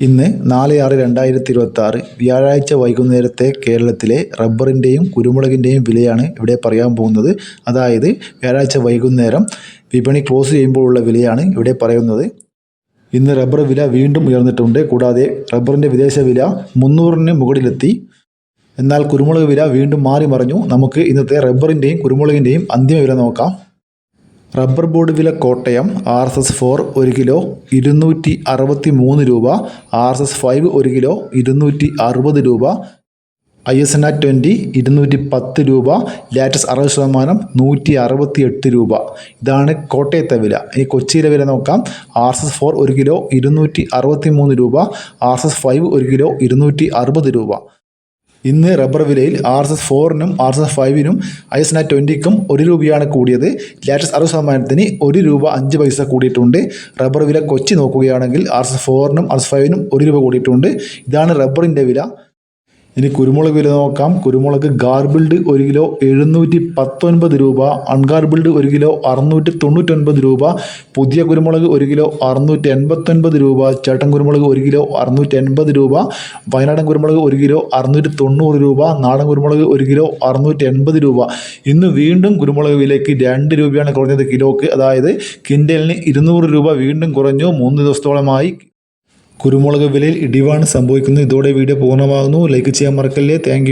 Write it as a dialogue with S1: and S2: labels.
S1: ഇന്ന് 4/6/2026 വ്യാഴാഴ്ച വൈകുന്നേരത്തെ കേരളത്തിലെ റബ്ബറിൻ്റെയും കുരുമുളകിൻ്റെയും വിലയാണ് ഇവിടെ പറയാൻ പോകുന്നത്. അതായത് വ്യാഴാഴ്ച വൈകുന്നേരം വിപണി ക്ലോസ് ചെയ്യുമ്പോഴുള്ള വിലയാണ് ഇവിടെ പറയുന്നത്. ഇന്ന് റബ്ബർ വില വീണ്ടും ഉയർന്നിട്ടുണ്ട്. കൂടാതെ റബ്ബറിൻ്റെ വിദേശ വില 300-ന് മുകളിലെത്തി. എന്നാൽ കുരുമുളക് വില വീണ്ടും മാറി മറിഞ്ഞു. നമുക്ക് ഇന്നത്തെ റബ്ബറിൻ്റെയും കുരുമുളകിൻ്റെയും അന്തിമ വില നോക്കാം. റബ്ബർ ബോർഡ് വില കോട്ടയം RSS-4 1 കിലോ 263 രൂപ, RSS-5 1 കിലോ 260 രൂപ, ISNA 20 210 രൂപ, ലാറ്റസ് 60% 168 രൂപ. ഇതാണ് കോട്ടയത്തെ വില. ഇനി കൊച്ചിയിലെ വില നോക്കാം. RSS-4 1 കിലോ 263 രൂപ, RSS-5 1 കിലോ 260 രൂപ. ഇന്ന് റബ്ബർ വിലയിൽ RSS-4-നും RSS-5-നും ISNA 20-ക്കും 1 രൂപയാണ് കൂടിയത്. ലാറ്റസ് 60%-ന് 1 രൂപ 5 പൈസ കൂടിയിട്ടുണ്ട്. റബ്ബർ വില കൊച്ചി നോക്കുകയാണെങ്കിൽ RSS-4-നും RSS-5-നും 1 രൂപ കൂടിയിട്ടുണ്ട്. ഇതാണ് റബ്ബറിൻ്റെ വില. ഇനി കുരുമുളക് വില നോക്കാം. കുരുമുളക് ഗാർബിൾഡ് 1 കിലോ 719 രൂപ, അൺഗാർബിൾഡ് 1 കിലോ 699 രൂപ, പുതിയ കുരുമുളക് 1 കിലോ 689 രൂപ, ചേട്ടൻ കുരുമുളക് 1 കിലോ 680 രൂപ, വയനാടൻ കുരുമുളക് 1 കിലോ 690 രൂപ, നാടൻ കുരുമുളക് 1 കിലോ 680 രൂപ. ഇന്ന് വീണ്ടും കുരുമുളക് വിലയ്ക്ക് 2 രൂപയാണ് കുറഞ്ഞത് കിലോക്ക്. അതായത് കിൻഡലിന് 200 രൂപ വീണ്ടും കുറഞ്ഞു. 3 ദിവസത്തോളമായി കുരുമുളക് വിലയിൽ ഇടിവാണ് സംഭവിക്കുന്നത്. ഇതോടെ വീഡിയോ പൂർണ്ണമാകുന്നു. ലൈക്ക് ചെയ്യാൻ മറക്കല്ലേ. താങ്ക്